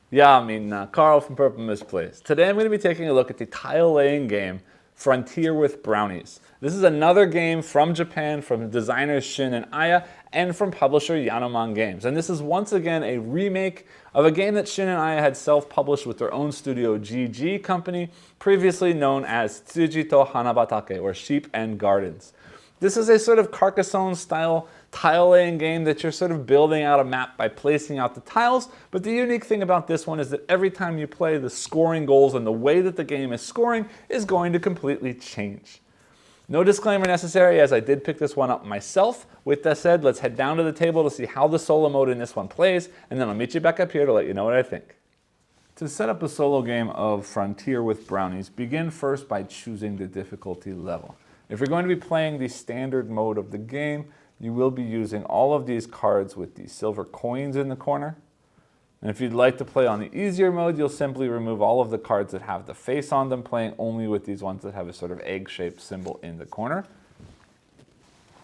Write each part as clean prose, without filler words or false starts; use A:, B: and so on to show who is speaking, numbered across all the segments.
A: Yeah, I mean, Carl from Purple Misplaced. Today I'm going to be taking a look at the tile laying game Frontier with Brownies. This is another game from Japan, from designers Shun and Aya, and from publisher Yanoman Games. And this is once again a remake of a game that Shun and Aya had self-published with their own studio GG Company, previously known as Tsuji to Hanabatake, or Sheep and Gardens. This is a sort of Carcassonne style tile laying game that you're sort of building out a map by placing out the tiles, but the unique thing about this one is that every time you play, the scoring goals and the way that the game is scoring is going to completely change. No disclaimer necessary, as I did pick this one up myself. With that said, let's head down to the table to see how the solo mode in this one plays, and then I'll meet you back up here to let you know what I think. To set up a solo game of Frontier with Brownies, begin first by choosing the difficulty level. If you're going to be playing the standard mode of the game, you will be using all of these cards with these silver coins in the corner. And if you'd like to play on the easier mode, you'll simply remove all of the cards that have the face on them, playing only with these ones that have a sort of egg-shaped symbol in the corner.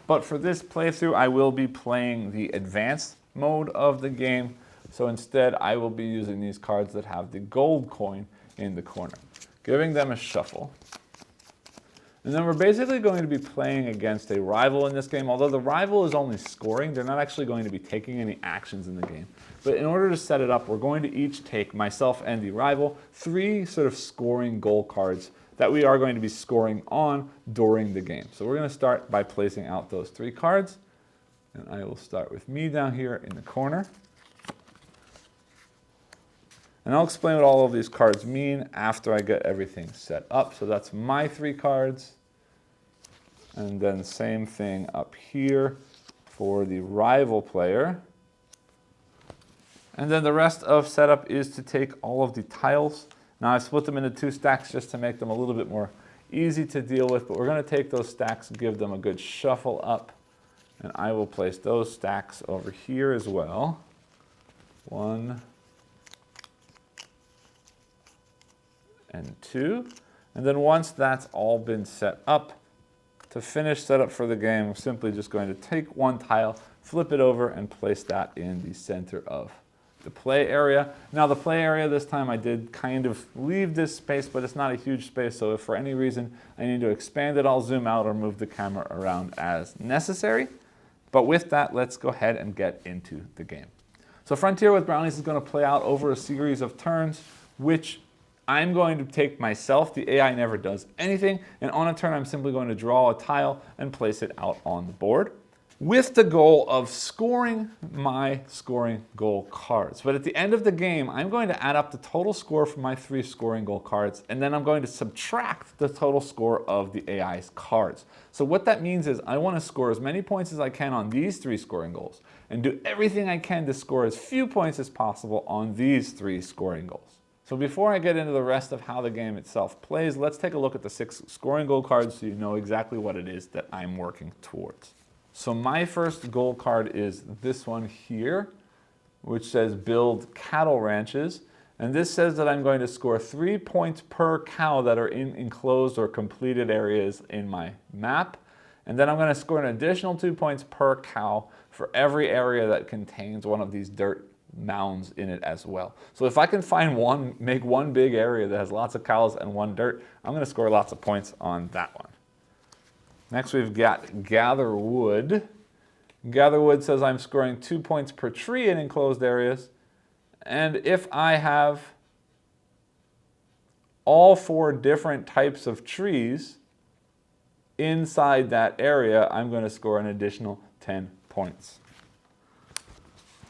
A: But for this playthrough, I will be playing the advanced mode of the game. So instead, I will be using these cards that have the gold coin in the corner, giving them a shuffle. And then we're basically going to be playing against a rival in this game. Although the rival is only scoring, they're not actually going to be taking any actions in the game. But in order to set it up, we're going to each take, myself and the rival, 3 sort of scoring goal cards that we are going to be scoring on during the game. So we're going to start by placing out those 3 cards. And I will start with me down here in the corner. And I'll explain what all of these cards mean after I get everything set up. So that's my 3 cards. And then same thing up here for the rival player. And then the rest of setup is to take all of the tiles. Now I've split them into 2 stacks just to make them a little bit more easy to deal with. But we're going to take those stacks, give them a good shuffle up. And I will place those stacks over here as well. 1, and 2. And then once that's all been set up, to finish setup for the game, we're simply just going to take 1 tile, flip it over, and place that in the center of the play area. Now the play area this time I did kind of leave this space, but it's not a huge space, so if for any reason I need to expand it, I'll zoom out or move the camera around as necessary. But with that, let's go ahead and get into the game. So Frontier with Brownies is going to play out over a series of turns, which I'm going to take myself. The AI never does anything, and on a turn I'm simply going to draw a tile and place it out on the board with the goal of scoring my scoring goal cards. But at the end of the game, I'm going to add up the total score for my 3 scoring goal cards, and then I'm going to subtract the total score of the AI's cards. So what that means is I want to score as many points as I can on these 3 scoring goals and do everything I can to score as few points as possible on these 3 scoring goals. So before I get into the rest of how the game itself plays, let's take a look at the 6 scoring goal cards so you know exactly what it is that I'm working towards. So my first goal card is this one here, which says build cattle ranches. And this says that I'm going to score 3 points per cow that are in enclosed or completed areas in my map. And then I'm going to score an additional 2 points per cow for every area that contains one of these dirt mounds in it as well. So if I can find make one big area that has lots of cows and 1 dirt, I'm going to score lots of points on that one. Next we've got gather wood. Gather wood says I'm scoring 2 points per tree in enclosed areas. And if I have all 4 different types of trees inside that area, I'm going to score an additional 10 points.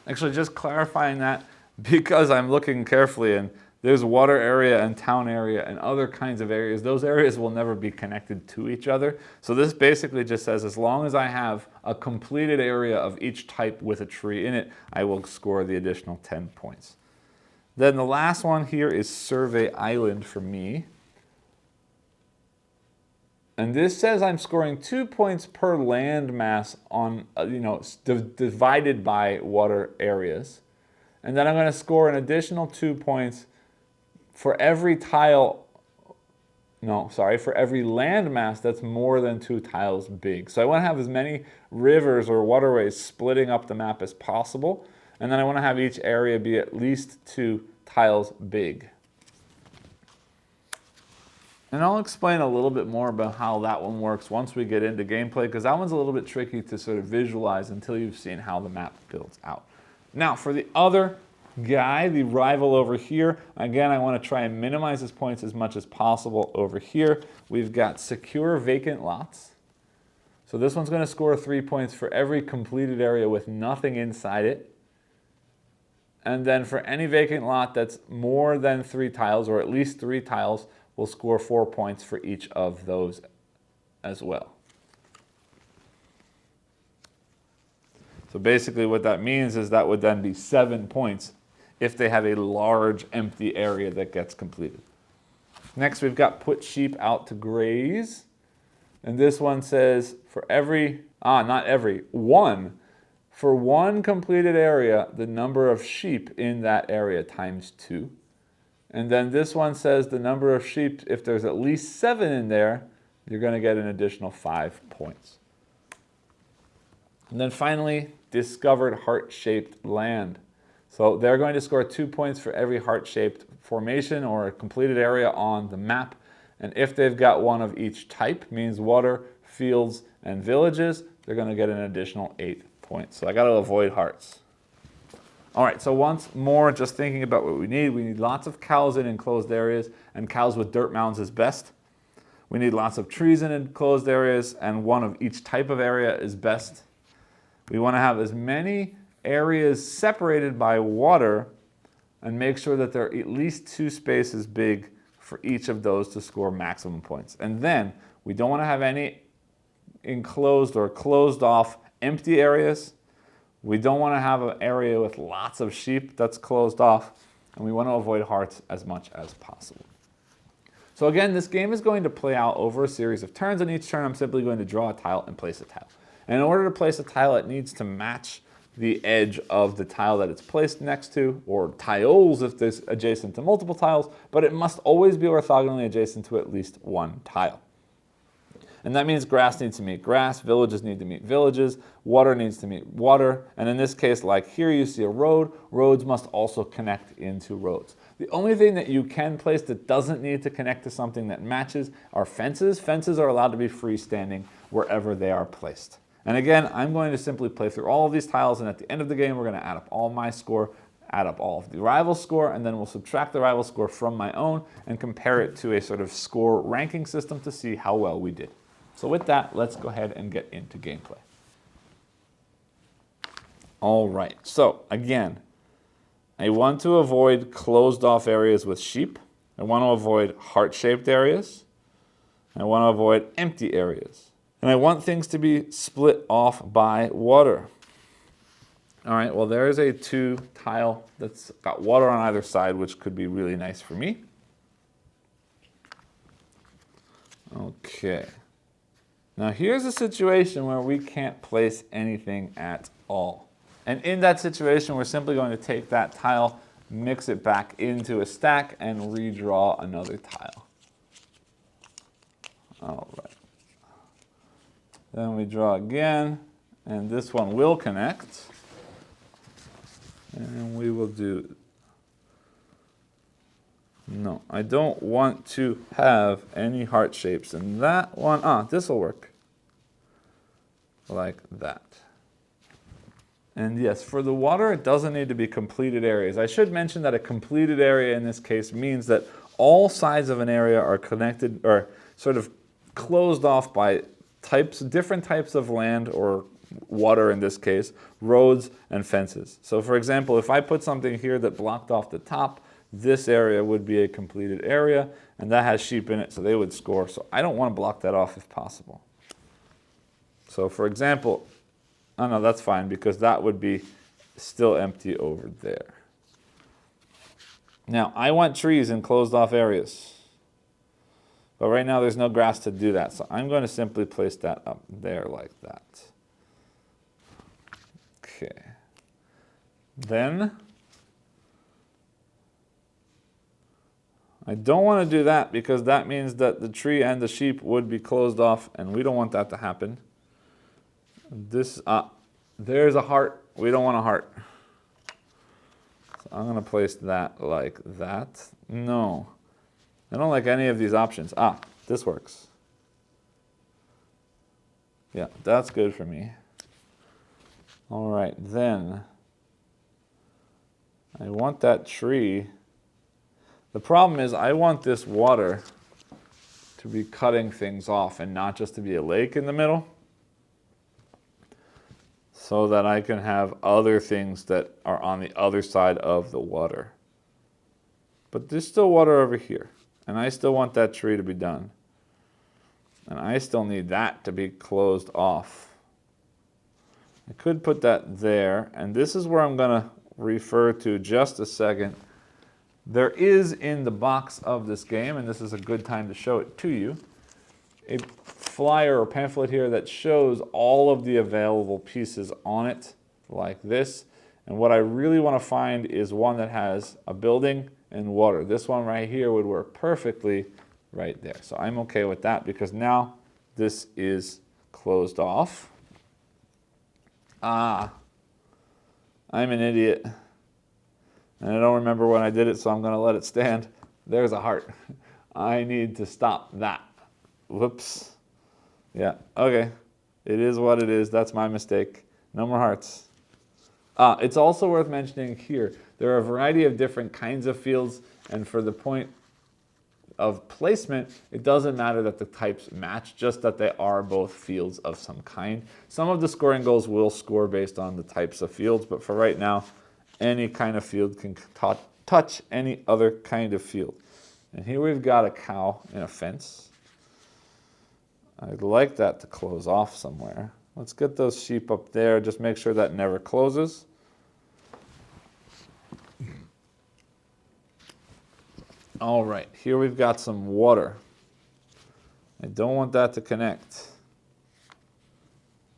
A: Actually, just clarifying that, because I'm looking carefully and there's water area and town area and other kinds of areas, those areas will never be connected to each other. So this basically just says as long as I have a completed area of each type with a tree in it, I will score the additional 10 points. Then the last one here is Survey Island for me. And this says I'm scoring 2 points per land mass on, divided by water areas. And then I'm going to score an additional 2 points for every for every land mass that's more than 2 tiles big. So I want to have as many rivers or waterways splitting up the map as possible. And then I want to have each area be at least 2 tiles big. And I'll explain a little bit more about how that one works once we get into gameplay, because that one's a little bit tricky to sort of visualize until you've seen how the map builds out. Now, for the other guy, the rival over here, again, I want to try and minimize his points as much as possible over here. We've got secure vacant lots. So this one's going to score 3 points for every completed area with nothing inside it. And then for any vacant lot that's more than 3 tiles, or at least 3 tiles, we'll score 4 points for each of those as well. So basically what that means is that would then be 7 points if they have a large empty area that gets completed. Next, we've got put sheep out to graze. And this one says for every, one. For one completed area, the number of sheep in that area times 2. And then this one says the number of sheep, if there's at least 7 in there, you're going to get an additional 5 points. And then finally, discovered heart-shaped land. So they're going to score 2 points for every heart-shaped formation or a completed area on the map. And if they've got one of each type, means water, fields, and villages, they're going to get an additional 8 points. So I got to avoid hearts. All right, so once more, just thinking about what we need lots of cows in enclosed areas, and cows with dirt mounds is best. We need lots of trees in enclosed areas, and one of each type of area is best. We want to have as many areas separated by water and make sure that they're at least 2 spaces big for each of those to score maximum points. And then we don't want to have any enclosed or closed off empty areas. We don't want to have an area with lots of sheep that's closed off, and we want to avoid hearts as much as possible. So again, this game is going to play out over a series of turns, and each turn I'm simply going to draw a tile and place a tile. And in order to place a tile, it needs to match the edge of the tile that it's placed next to, or tiles if it's adjacent to multiple tiles, but it must always be orthogonally adjacent to at least one tile. And that means grass needs to meet grass, villages need to meet villages, water needs to meet water, and in this case, like here you see a road, roads must also connect into roads. The only thing that you can place that doesn't need to connect to something that matches are fences. Fences are allowed to be freestanding wherever they are placed. And again, I'm going to simply play through all of these tiles, and at the end of the game, we're going to add up all my score, add up all of the rival score, and then we'll subtract the rival score from my own and compare it to a sort of score ranking system to see how well we did. So with that, let's go ahead and get into gameplay. All right, so again, I want to avoid closed off areas with sheep. I want to avoid heart-shaped areas. I want to avoid empty areas. And I want things to be split off by water. All right, well, there's a 2 tile that's got water on either side, which could be really nice for me. Okay. Now here's a situation where we can't place anything at all. And in that situation, we're simply going to take that tile, mix it back into a stack, and redraw another tile. All right. Then we draw again, and this one will connect. And we will do, no, I don't want to have any heart shapes in that one. This will work. Like that. And yes, for the water, it doesn't need to be completed areas. I should mention that a completed area in this case means that all sides of an area are connected or sort of closed off by different types of land or water in this case, roads and fences. So for example, if I put something here that blocked off the top, this area would be a completed area, and that has sheep in it, so they would score. So I don't want to block that off if possible. So for example, no, that's fine because that would be still empty over there. Now, I want trees in closed off areas. But right now there's no grass to do that, so I'm going to simply place that up there like that. Okay. Then, I don't want to do that because that means that the tree and the sheep would be closed off, and we don't want that to happen. There's a heart. We don't want a heart. So I'm going to place that like that. No. I don't like any of these options. Ah, this works. Yeah, that's good for me. All right, then I want that tree. The problem is I want this water to be cutting things off and not just to be a lake in the middle, so that I can have other things that are on the other side of the water. But there's still water over here, and I still want that tree to be done. And I still need that to be closed off. I could put that there, and this is where I'm going to refer to just a second. There is in the box of this game, and this is a good time to show it to you, a flyer or pamphlet here that shows all of the available pieces on it, like this. And what I really want to find is one that has a building and water. This one right here would work perfectly right there. So I'm okay with that because now this is closed off. Ah, I'm an idiot. And I don't remember when I did it, so I'm going to let it stand. There's a heart. I need to stop that. Whoops. Yeah, okay. It is what it is. That's my mistake. No more hearts. It's also worth mentioning here, there are a variety of different kinds of fields, and for the point of placement, it doesn't matter that the types match, just that they are both fields of some kind. Some of the scoring goals will score based on the types of fields, but for right now, any kind of field can touch any other kind of field. And here we've got a cow in a fence. I'd like that to close off somewhere. Let's get those sheep up there. Just make sure that never closes. All right, here we've got some water. I don't want that to connect.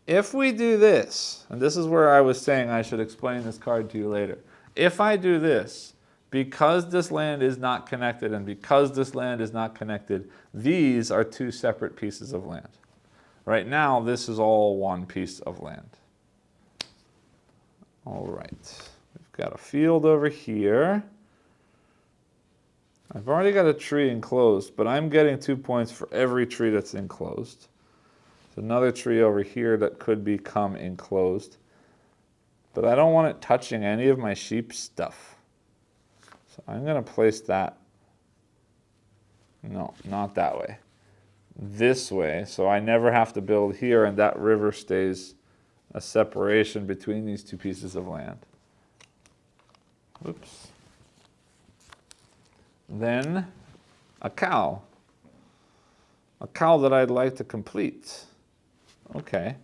A: If we do this, and this is where I was saying I should explain this card to you later. If I do this, because this land is not connected and because this land is not connected, these are two separate pieces of land. Right now, this is all one piece of land. All right, we've got a field over here. I've already got a tree enclosed, but I'm getting 2 points for every tree that's enclosed. There's another tree over here that could become enclosed, but I don't want it touching any of my sheep stuff. So I'm going to place that, no, not that way, this way, so I never have to build here and that river stays a separation between these two pieces of land. Oops. Then a cow that I'd like to complete. Okay,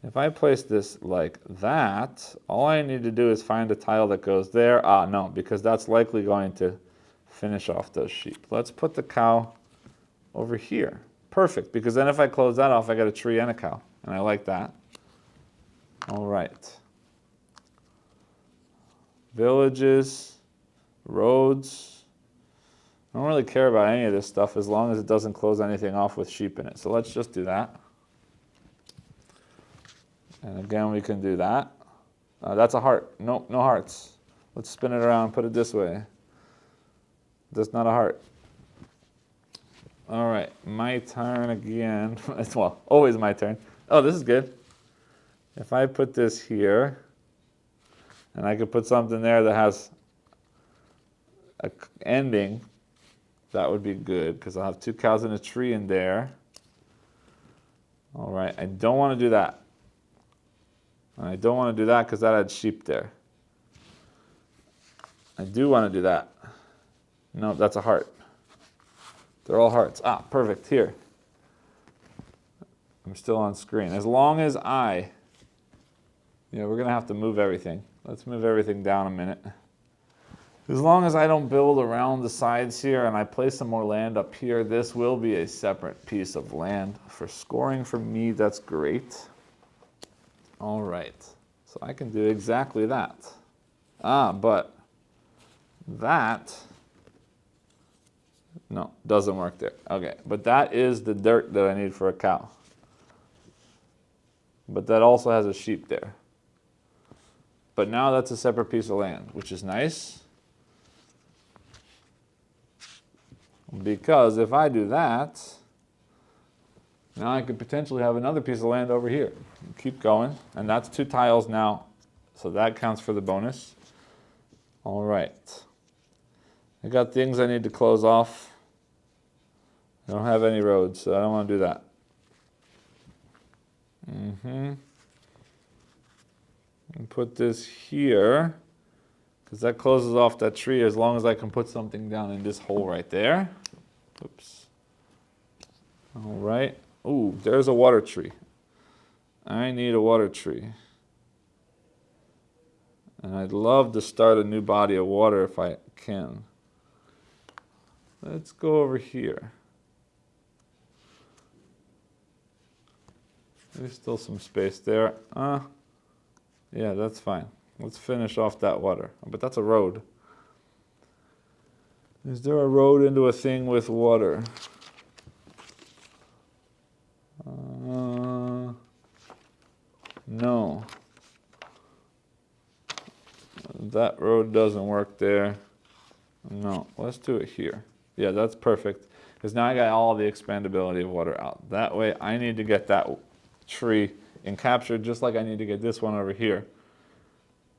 A: if I place this like that, all I need to do is find a tile that goes there. Ah, no, because that's likely going to finish off those sheep. Let's put the cow over here. Perfect, because then if I close that off, I got a tree and a cow, and I like that. All right. Villages, roads. I don't really care about any of this stuff as long as it doesn't close anything off with sheep in it. So let's just do that. And again, we can do that. That's a heart. Nope, no hearts. Let's spin it around, put it this way. That's not a heart. All right, my turn again. Well, always my turn. Oh, this is good. If I put this here, and I could put something there that has an ending, that would be good, because I'll have 2 cows and a tree in there. All right, I don't want to do that. I don't want to do that because that had sheep there. I do want to do that. No, that's a heart. They're all hearts. Ah, perfect, here. I'm still on screen. As long as we're going to have to move everything. Let's move everything down a minute. As long as I don't build around the sides here and I place some more land up here, this will be a separate piece of land. For scoring for me, that's great. All right, so I can do exactly that. But that, no, doesn't work there. Okay, but that is the dirt that I need for a cow. But that also has a sheep there. but now that's a separate piece of land, which is nice. Because if I do that, now I could potentially have another piece of land over here. Keep going, and that's 2 tiles now, so that counts for the bonus. All right. I got things I need to close off. I don't have any roads, so I don't want to do that. And put this here, because that closes off that tree as long as I can put something down in this hole right there. Oops. All right. Ooh, there's a water tree. I need a water tree. And I'd love to start a new body of water if I can. Let's go over here. There's still some space there. Yeah, that's fine. Let's finish off that water. But that's a road. Is there a road into a thing with water? No. That road doesn't work there. No, let's do it here. Yeah, that's perfect. Because now I got all the expandability of water out. That way I need to get that tree encaptured just like I need to get this one over here.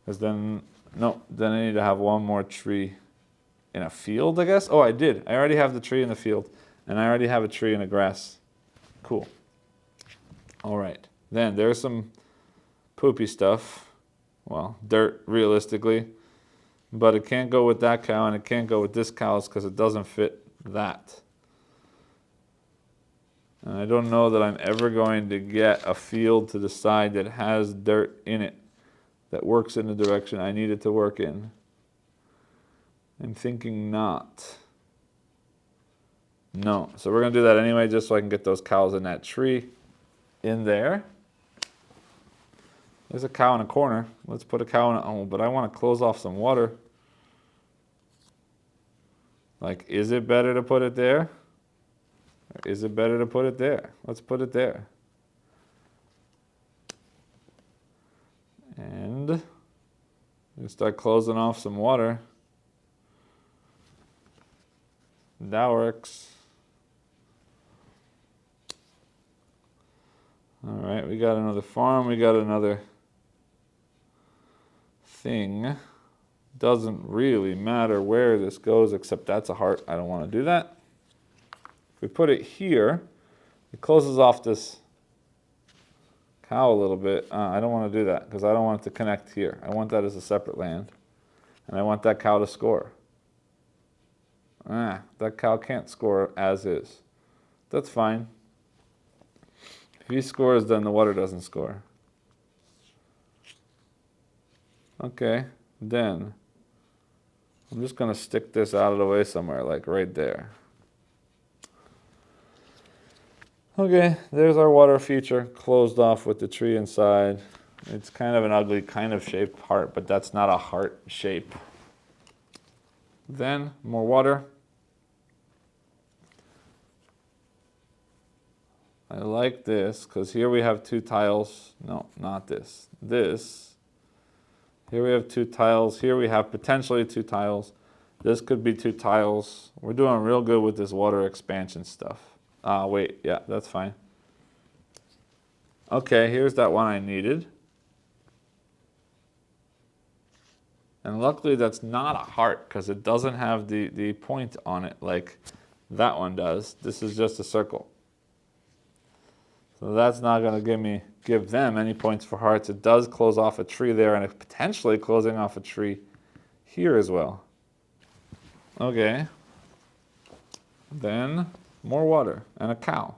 A: Because then, no, then I need to have one more tree in a field, I guess? Oh, I did. I already have the tree in the field. And I already have a tree in the grass. Cool. All right. Then there's some poopy stuff. Well, dirt, realistically. But it can't go with that cow, and it can't go with this cow's because it doesn't fit that. And I don't know that I'm ever going to get a field to the side that has dirt in it that works in the direction I need it to work in. I'm thinking not. No. So we're going to do that anyway just so I can get those cows in that tree in there. There's a cow in a corner. Let's put a cow in a... Oh, but I want to close off some water. Like, is it better to put it there? Or is it better to put it there? Let's put it there. And we start closing off some water. That works. All right, we got another farm. We got another thing. Doesn't really matter where this goes, except that's a heart. I don't want to do that. If we put it here, it closes off this cow a little bit. I don't want to do that because I don't want it to connect here. I want that as a separate land. And I want that cow to score. That cow can't score as is. That's fine. If he scores, then the water doesn't score. Okay, then I'm just going to stick this out of the way somewhere, like right there. Okay, there's our water feature closed off with the tree inside. It's kind of an ugly kind of shaped heart, but that's not a heart shape. Then more water. I like this because here we have 2 tiles. No, not this. This. Here we have 2 tiles. Here we have potentially 2 tiles. This could be 2 tiles. We're doing real good with this water expansion stuff. Wait, yeah, that's fine. Okay, here's that one I needed. And luckily that's not a heart because it doesn't have the point on it like that one does. This is just a circle. So that's not going to give them any points for hearts. It does close off a tree there, and it's potentially closing off a tree here as well. Okay. Then more water and a cow.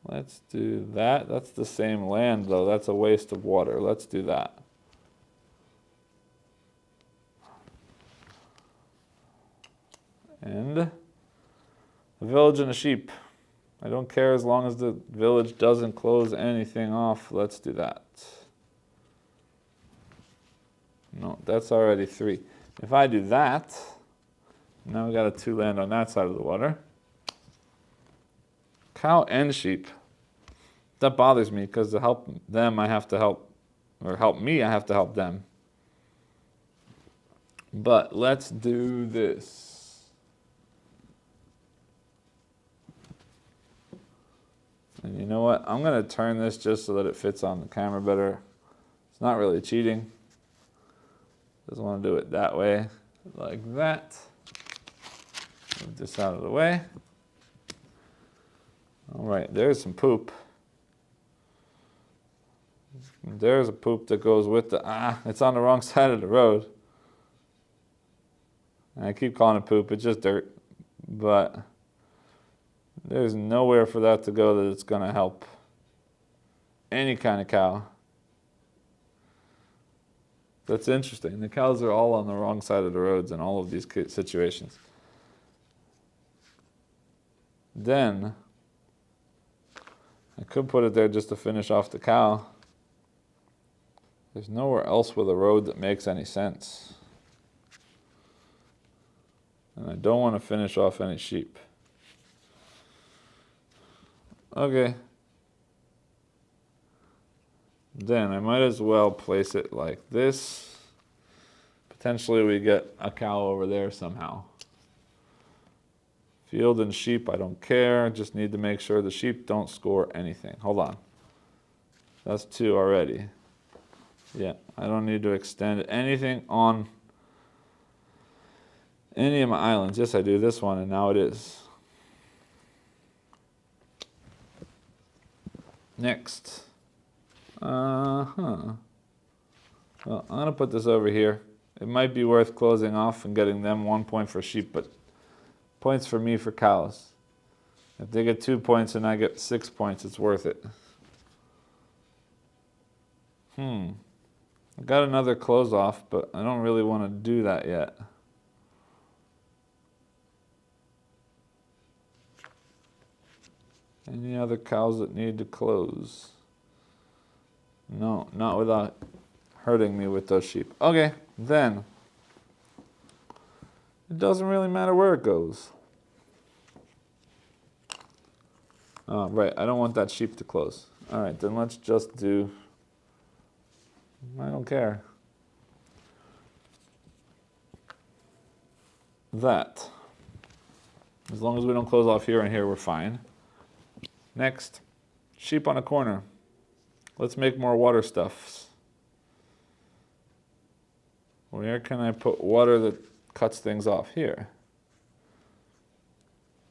A: Let's do that. That's the same land, though. That's a waste of water. Let's do that. And a village and a sheep. I don't care as long as the village doesn't close anything off. Let's do that. No, that's already 3. If I do that, now we got a 2 land on that side of the water. Cow and sheep. That bothers me because to help them, I have to help, or help me, I have to help them. But let's do this. And you know what? I'm going to turn this just so that it fits on the camera better. It's not really cheating. Just want to do it that way, like that. Move this out of the way. All right, there's some poop. There's a poop that goes with the, it's on the wrong side of the road. And I keep calling it poop, it's just dirt. But there's nowhere for that to go that it's gonna help any kind of cow. That's interesting. The cows are all on the wrong side of the roads in all of these situations. Then, I could put it there just to finish off the cow. There's nowhere else with a road that makes any sense. And I don't want to finish off any sheep. Okay. Then I might as well place it like this. Potentially we get a cow over there somehow. Field and sheep, I don't care. Just need to make sure the sheep don't score anything. Hold on. That's 2 already. Yeah, I don't need to extend anything on any of my islands. Yes, I do this one, and now it is. Next. Well, I'm going to put this over here. It might be worth closing off and getting them 1 point for sheep, but points for me for cows. If they get 2 points and I get 6 points, it's worth it. I got another close off, but I don't really want to do that yet. Any other cows that need to close? No, not without hurting me with those sheep. Okay, then. It doesn't really matter where it goes. Right, I don't want that sheep to close. All right, then let's just do... I don't care. That. As long as we don't close off here and here, we're fine. Next, sheep on a corner. Let's make more water stuffs. Where can I put water that cuts things off? Here.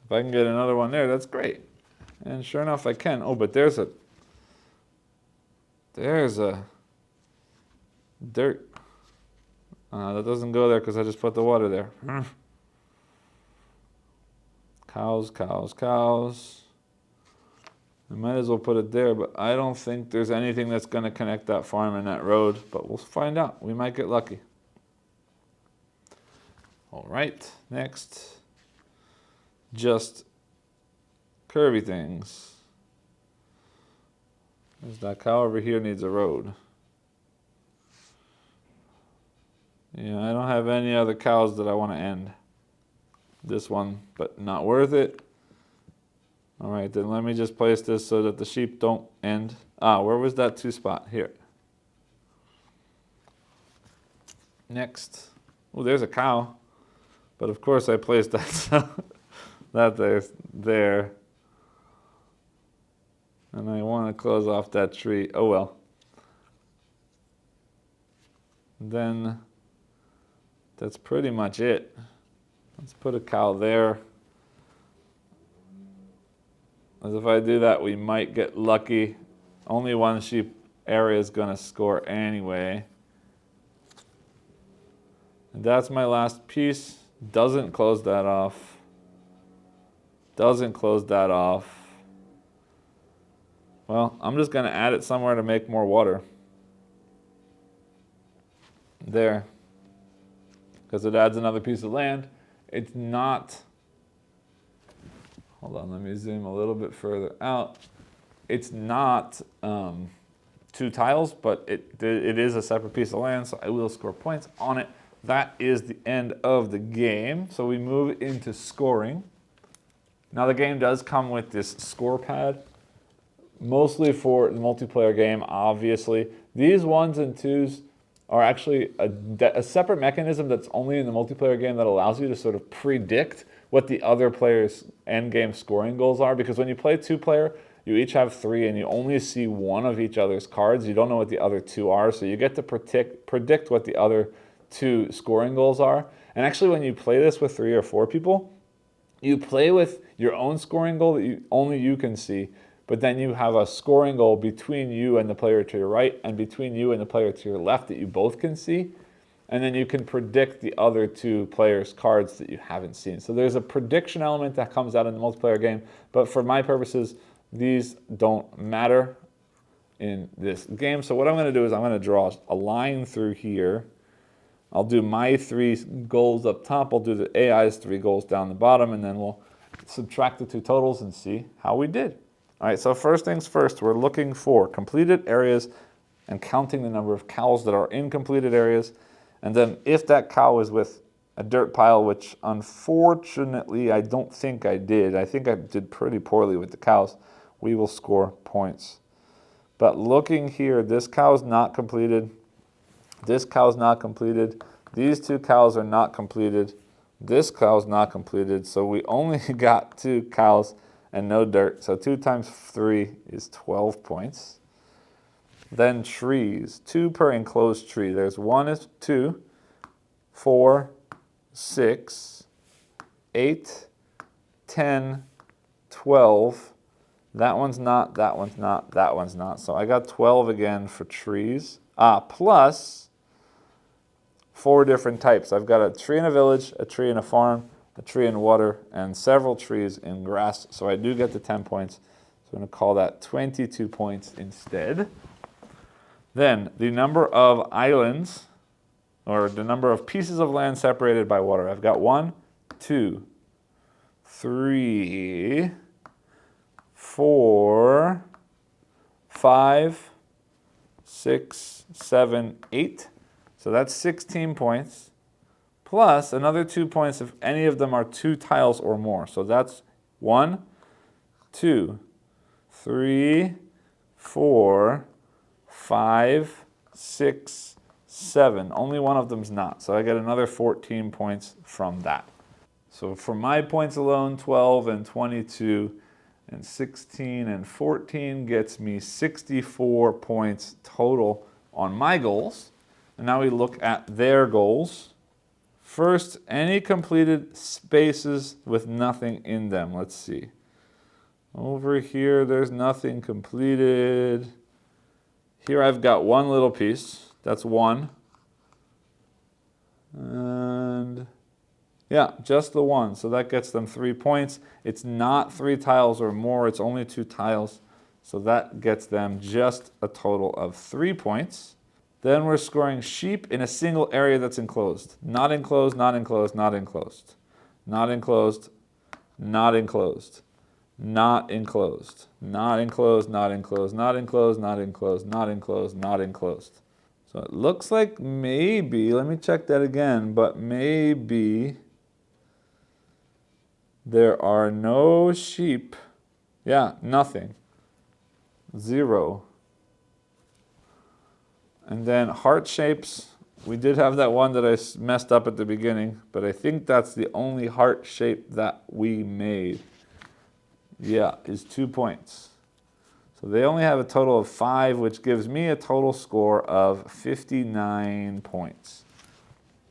A: If I can get another one there, that's great. And sure enough, I can. Oh, but there's a dirt. That doesn't go there because I just put the water there. Cows, cows, cows. I might as well put it there, but I don't think there's anything that's going to connect that farm and that road, but we'll find out. We might get lucky. All right, next. Just curvy things. There's that cow over here needs a road. Yeah, I don't have any other cows that I want to end. This one, but not worth it. All right, then let me just place this so that the sheep don't end. Where was that 2 spot? Here. Next. Oh, there's a cow. But of course I placed that so that there's there. And I want to close off that tree. Oh well. Then that's pretty much it. Let's put a cow there. As if I do that, we might get lucky. Only 1 sheep area is going to score anyway. And that's my last piece. Doesn't close that off. Doesn't close that off. Well, I'm just going to add it somewhere to make more water. There. Because it adds another piece of land. It's not... Hold on, let me zoom a little bit further out. It's not 2 tiles, but it is a separate piece of land, so I will score points on it. That is the end of the game. So we move into scoring. Now the game does come with this score pad, mostly for the multiplayer game, obviously. These 1s and 2s are actually a separate mechanism that's only in the multiplayer game that allows you to sort of predict what the other player's endgame scoring goals are. Because when you play 2-player, you each have 3 and you only see one of each other's cards. You don't know what the other 2 are, so you get to predict what the other 2 scoring goals are. And actually when you play this with 3 or 4 people, you play with your own scoring goal that only you can see, but then you have a scoring goal between you and the player to your right and between you and the player to your left that you both can see. And then you can predict the other 2 players' cards that you haven't seen. So there's a prediction element that comes out in the multiplayer game, but for my purposes, these don't matter in this game. So what I'm going to do is I'm going to draw a line through here. I'll do my 3 goals up top, I'll do the AI's 3 goals down the bottom, and then we'll subtract the 2 totals and see how we did. All right, so first things first, we're looking for completed areas and counting the number of cows that are in completed areas. And then if that cow is with a dirt pile, which unfortunately I don't think I did. I think I did pretty poorly with the cows. We will score points. But looking here, this cow is not completed. This cow is not completed. These 2 cows are not completed. This cow is not completed. So we only got 2 cows and no dirt. So 2 times 3 is 12 points. Then trees, 2 per enclosed tree. There's 1 is 2, 4, 6, 8, 10, 12. That one's not, that one's not, that one's not. So I got 12 again for trees. Plus 4 different types. I've got a tree in a village, a tree in a farm, a tree in water, and several trees in grass. So I do get the 10 points. So I'm going to call that 22 points instead. Then the number of islands, or the number of pieces of land separated by water. I've got 1, 2, 3, 4, 5, 6, 7, 8. So that's 16 points, plus another 2 points if any of them are 2 tiles or more. So that's 1, 2, 3, 4, 5, 6, 7. Only one of them's not. So I get another 14 points from that. So for my points alone, 12 and 22 and 16 and 14 gets me 64 points total on my goals. And now we look at their goals. First, any completed spaces with nothing in them. Let's see. Over here, there's nothing completed. Here I've got 1 little piece. That's 1. And yeah, just the 1. So that gets them 3 points. It's not 3 tiles or more. It's only 2 tiles. So that gets them just a total of 3 points. Then we're scoring sheep in a single area that's enclosed. Not enclosed, not enclosed, not enclosed. Not enclosed, not enclosed. Not enclosed. Not enclosed, not enclosed, not enclosed, not enclosed, not enclosed, not enclosed. So it looks like maybe, let me check that again, but maybe there are no sheep. Yeah, nothing. 0. And then heart shapes, we did have that one that I messed up at the beginning, but I think that's the only heart shape that we made. Yeah, is 2 points. So they only have a total of 5, which gives me a total score of 59 points.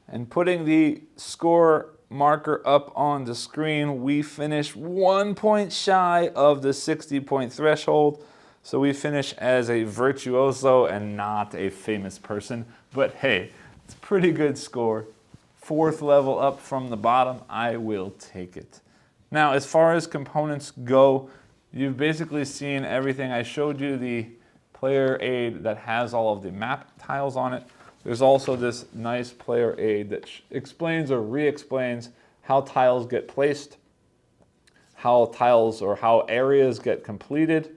A: And putting the score marker up on the screen, we finish 1 point shy of the 60-point threshold. So we finish as a virtuoso and not a famous person. But hey, it's a pretty good score. 4th level up from the bottom, I will take it. Now, as far as components go, you've basically seen everything. I showed you the player aid that has all of the map tiles on it. There's also this nice player aid that explains or re-explains how tiles get placed, how tiles or how areas get completed.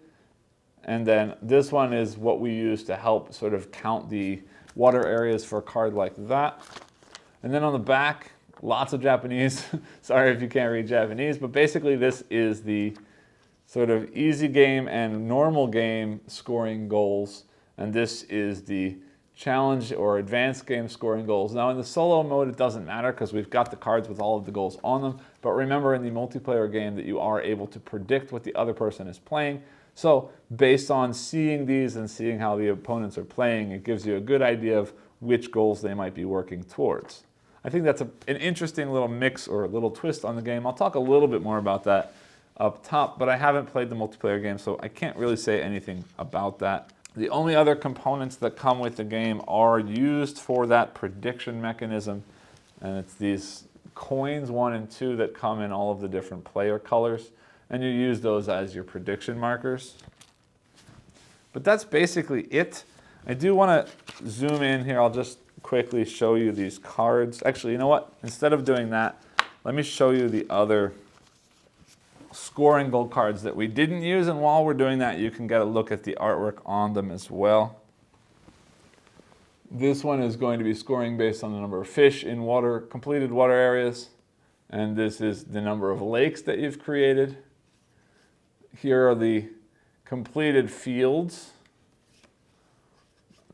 A: And then this one is what we use to help sort of count the water areas for a card like that. And then on the back, lots of Japanese. Sorry if you can't read Japanese, but basically this is the sort of easy game and normal game scoring goals, and this is the challenge or advanced game scoring goals. Now in the solo mode it doesn't matter because we've got the cards with all of the goals on them, but remember in the multiplayer game that you are able to predict what the other person is playing. So based on seeing these and seeing how the opponents are playing, it gives you a good idea of which goals they might be working towards. I think that's an interesting little mix or a little twist on the game. I'll talk a little bit more about that up top, but I haven't played the multiplayer game, so I can't really say anything about that. The only other components that come with the game are used for that prediction mechanism, and it's these coins 1 and 2 that come in all of the different player colors, and you use those as your prediction markers. But that's basically it. I do want to zoom in here. I'll just quickly show you these cards. Actually, you know what? Instead of doing that, let me show you the other scoring goal cards that we didn't use, and while we're doing that you can get a look at the artwork on them as well. This one is going to be scoring based on the number of fish in water, completed water areas, and this is the number of lakes that you've created. Here are the completed fields.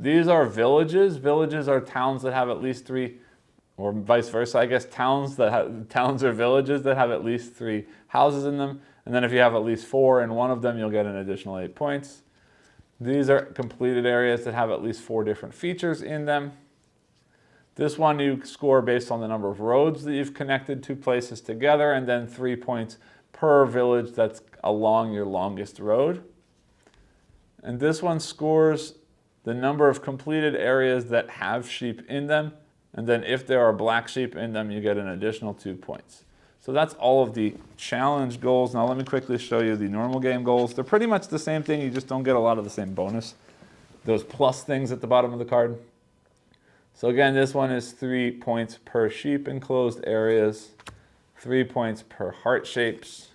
A: These are villages. Villages are towns that have at least 3, or vice versa, I guess, towns or villages that have at least 3 houses in them. And then if you have at least 4 in one of them, you'll get an additional 8 points. These are completed areas that have at least 4 different features in them. This one you score based on the number of roads that you've connected 2 places together, and then 3 points per village that's along your longest road. And this one scores the number of completed areas that have sheep in them, and then if there are black sheep in them, you get an additional 2 points. So that's all of the challenge goals. Now let me quickly show you the normal game goals. They're pretty much the same thing, you just don't get a lot of the same bonus. Those plus things at the bottom of the card. So again, this one is 3 points per sheep enclosed areas, 3 points per heart shapes,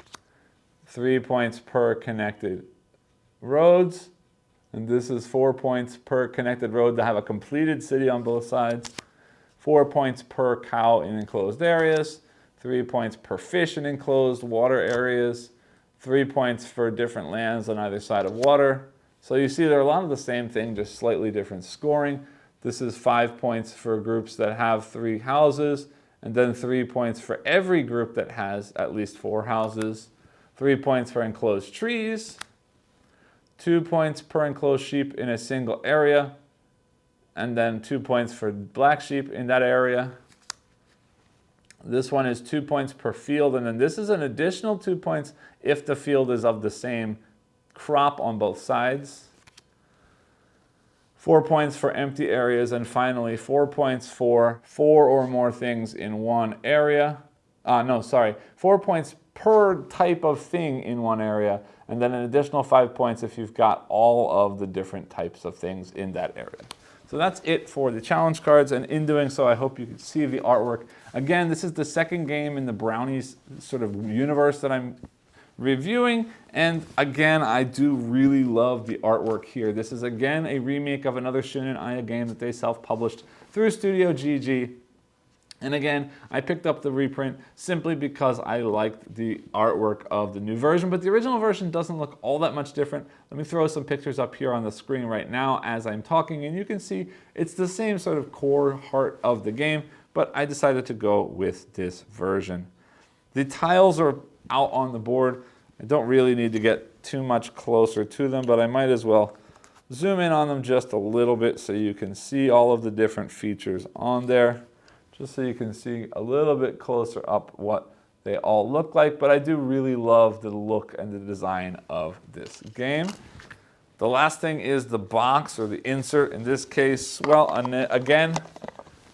A: 3 points per connected roads, and this is 4 points per connected road that have a completed city on both sides, 4 points per cow in enclosed areas, 3 points per fish in enclosed water areas, 3 points for different lands on either side of water. So you see they're a lot of the same thing, just slightly different scoring. This is 5 points for groups that have 3 houses, and then 3 points for every group that has at least 4 houses, 3 points for enclosed trees, 2 points per enclosed sheep in a single area, and then 2 points for black sheep in that area. This one is 2 points per field, and then this is an additional 2 points if the field is of the same crop on both sides. 4 points for empty areas, and finally 4 points for 4 or more things in one area. 4 points per type of thing in one area, and then an additional 5 points if you've got all of the different types of things in that area. So that's it for the challenge cards, and in doing so, I hope you can see the artwork. Again, this is the second game in the Brownies sort of universe that I'm reviewing, and again, I do really love the artwork here. This is again a remake of another Shun Aya game that they self-published through Studio GG. And again, I picked up the reprint simply because I liked the artwork of the new version, but the original version doesn't look all that much different. Let me throw some pictures up here on the screen right now as I'm talking, and you can see it's the same sort of core heart of the game, but I decided to go with this version. The tiles are out on the board. I don't really need to get too much closer to them, but I might as well zoom in on them just a little bit so you can see all of the different features on there. Just so you can see a little bit closer up what they all look like, but I do really love the look and the design of this game. The last thing is the box or the insert. In this case, well, again,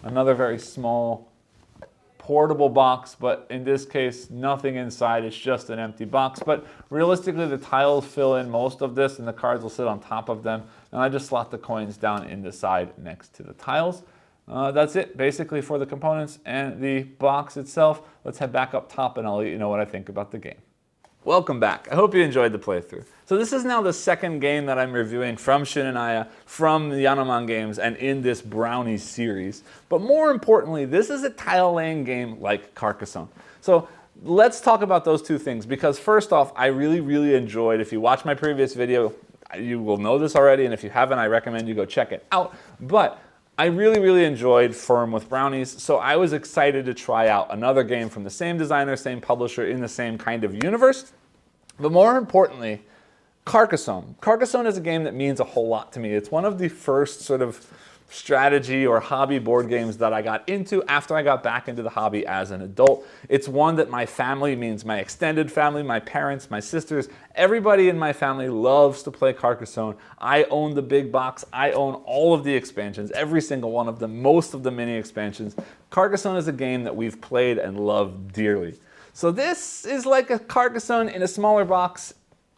A: another very small portable box, but in this case, nothing inside. It's just an empty box, but realistically, the tiles fill in most of this and the cards will sit on top of them, and I just slot the coins down in the side next to the tiles. That's it basically for the components and the box itself. Let's head back up top and I'll let you know what I think about the game. Welcome back. I hope you enjoyed the playthrough. So this is now the second game that I'm reviewing from Shun Aya, from the Yanoman games, and in this Brownies series. But more importantly, this is a tile-laying game like Carcassonne. So let's talk about those two things, because first off, I really enjoyed, if you watch my previous video, you will know this already, and if you haven't, I recommend you go check it out. But I really enjoyed Firm with Brownies, so I was excited to try out another game from the same designer, same publisher, in the same kind of universe. But more importantly, Carcassonne. Carcassonne is a game that means a whole lot to me. It's one of the first sort of strategy or hobby board games that I got into after I got back into the hobby as an adult. It's one that my family, means my extended family, my parents, my sisters, everybody in my family loves to play Carcassonne. I own the big box. I own all of the expansions, every single one of them, most of the mini expansions. Carcassonne is a game that we've played and loved dearly. So this is like a Carcassonne in a smaller box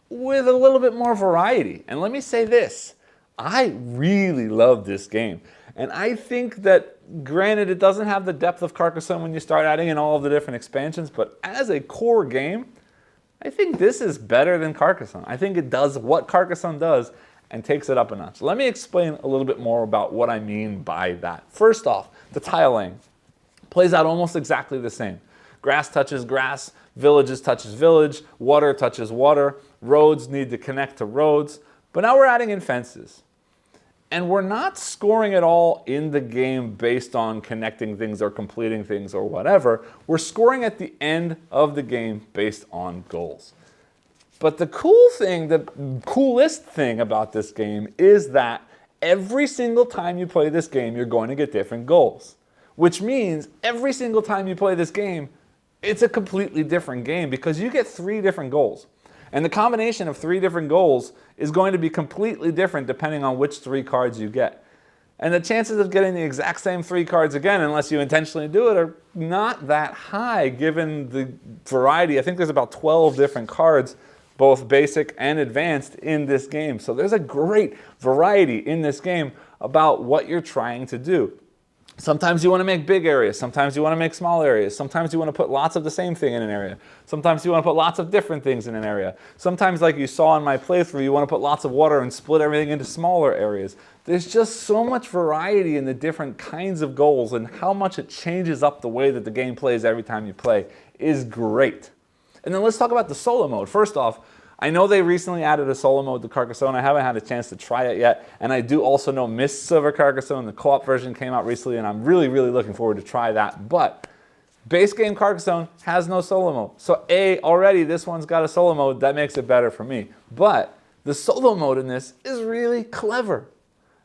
A: with a little bit more variety. And let me say this, I really love this game. And I think that, granted, it doesn't have the depth of Carcassonne when you start adding in all of the different expansions, but as a core game, I think this is better than Carcassonne. I think it does what Carcassonne does and takes it up a notch. Let me explain a little bit more about what I mean by that. First off, the tile laying plays out almost exactly the same. Grass touches grass, villages touches village, water touches water, roads need to connect to roads, but now we're adding in fences. And we're not scoring at all in the game based on connecting things or completing things or whatever. We're scoring at the end of the game based on goals. But the coolest thing about this game is that every single time you play this game, you're going to get different goals. Which means every single time you play this game, it's a completely different game because you get 3 different goals. And the combination of 3 different goals is going to be completely different depending on which 3 cards you get. And the chances of getting the exact same 3 cards again, unless you intentionally do it, are not that high given the variety. I think there's about 12 different cards, both basic and advanced, in this game. So there's a great variety in this game about what you're trying to do. Sometimes you want to make big areas, sometimes you want to make small areas, sometimes you want to put lots of the same thing in an area, sometimes you want to put lots of different things in an area. Sometimes, like you saw in my playthrough, you want to put lots of water and split everything into smaller areas. There's just so much variety in the different kinds of goals, and how much it changes up the way that the game plays every time you play is great. And then let's talk about the solo mode. First off, I know they recently added a solo mode to Carcassonne. I haven't had a chance to try it yet. And I do also know Mists Over Carcassonne, the co-op version, came out recently, and I'm really looking forward to try that. But base game Carcassonne has no solo mode. So already this one's got a solo mode. That makes it better for me. But the solo mode in this is really clever.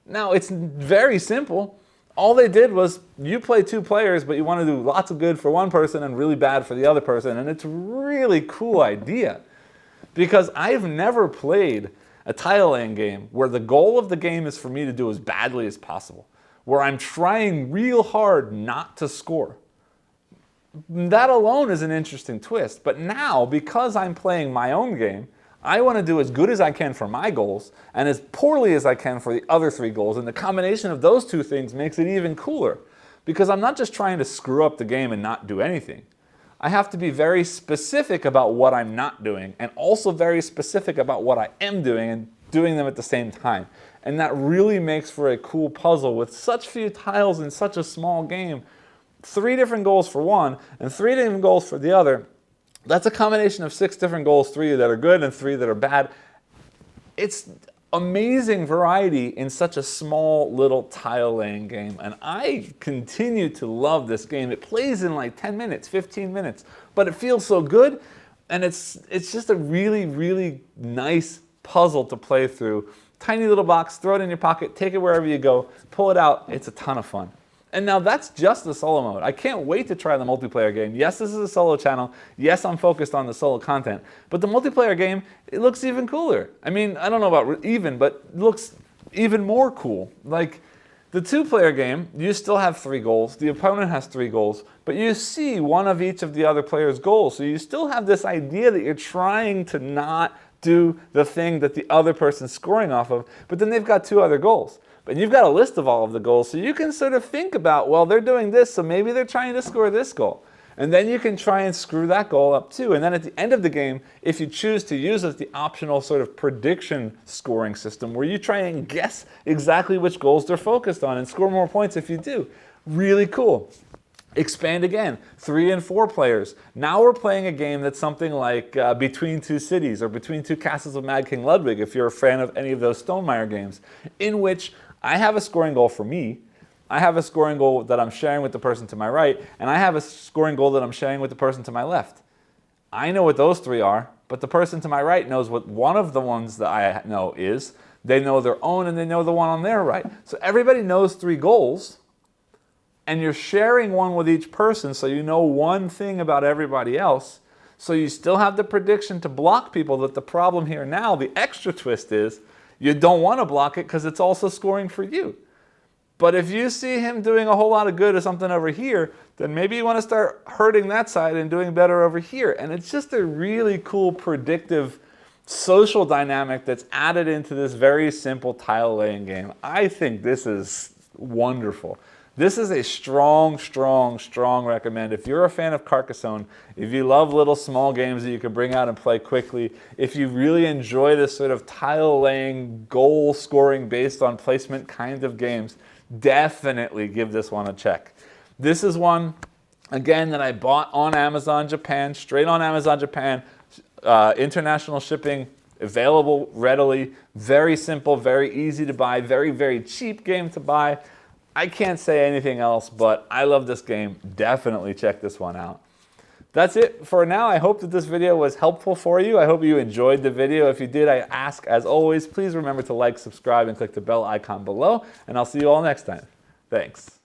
A: Now, it's very simple. All they did was, you play 2 players, but you want to do lots of good for one person and really bad for the other person. And it's a really cool idea. Because I've never played a tile-laying game where the goal of the game is for me to do as badly as possible, where I'm trying real hard not to score. That alone is an interesting twist. But now, because I'm playing my own game, I want to do as good as I can for my goals and as poorly as I can for the other 3 goals. And the combination of those 2 things makes it even cooler. Because I'm not just trying to screw up the game and not do anything. I have to be very specific about what I'm not doing, and also very specific about what I am doing, and doing them at the same time. And that really makes for a cool puzzle with such few tiles in such a small game. 3 different goals for one, and 3 different goals for the other. That's a combination of 6 different goals, 3 that are good and 3 that are bad. It's amazing variety in such a small little tile laying game, and I continue to love this game. It plays in like 10 minutes, 15 minutes, but it feels so good, and it's just a really nice puzzle to play through. Tiny little box, throw it in your pocket, take it wherever you go, pull it out. It's a ton of fun. And now that's just the solo mode. I can't wait to try the multiplayer game. Yes, this is a solo channel. Yes, I'm focused on the solo content. But the multiplayer game, it looks even cooler. I mean, I don't know about even, but it looks even more cool. Like, the 2-player game, you still have 3 goals. The opponent has 3 goals. But you see one of each of the other player's goals. So you still have this idea that you're trying to not do the thing that the other person's scoring off of. But then they've got 2 other goals. But you've got a list of all of the goals, so you can sort of think about, well, they're doing this, so maybe they're trying to score this goal. And then you can try and screw that goal up too. And then at the end of the game, if you choose to use it, the optional sort of prediction scoring system where you try and guess exactly which goals they're focused on and score more points if you do. Really cool. Expand again, 3 and 4 players. Now we're playing a game that's something like Between Two Cities or Between Two Castles of Mad King Ludwig, if you're a fan of any of those Stonemaier games, in which I have a scoring goal for me, I have a scoring goal that I'm sharing with the person to my right, and I have a scoring goal that I'm sharing with the person to my left. I know what those 3 are, but the person to my right knows what one of the ones that I know is. They know their own, and they know the one on their right. So everybody knows 3 goals, and you're sharing one with each person, so you know one thing about everybody else. So you still have the prediction to block people. That the problem here now, the extra twist is, you don't want to block it because it's also scoring for you. But if you see him doing a whole lot of good or something over here, then maybe you want to start hurting that side and doing better over here. And it's just a really cool predictive social dynamic that's added into this very simple tile laying game. I think this is wonderful. This is a strong, strong, strong recommend. If you're a fan of Carcassonne, if you love little small games that you can bring out and play quickly, if you really enjoy this sort of tile laying, goal scoring based on placement kind of games, definitely give this one a check. This is one, again, that I bought on Amazon Japan, straight on Amazon Japan, international shipping, available readily, very simple, very easy to buy, very, very cheap game to buy. I can't say anything else, but I love this game. Definitely check this one out. That's it for now. I hope that this video was helpful for you. I hope you enjoyed the video. If you did, I ask, as always, please remember to like, subscribe, and click the bell icon below, and I'll see you all next time. Thanks.